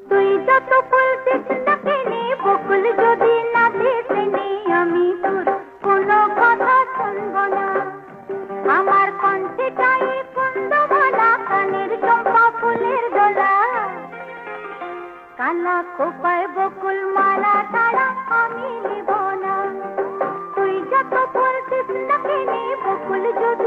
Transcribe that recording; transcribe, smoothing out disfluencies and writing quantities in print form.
তুই যত বলছিস না কেনে বকুল যদি না দিসনি আমি তোর কোনো কথা শুনবো না। আমার কণ্ঠটাই কুন্দমালা কানের চম্পা ফুলের দোলা, কালা খোপায় বকুল মালা ছাড়া আমি নিব না। তুই যত বলছিস না কেনে বকুল যদি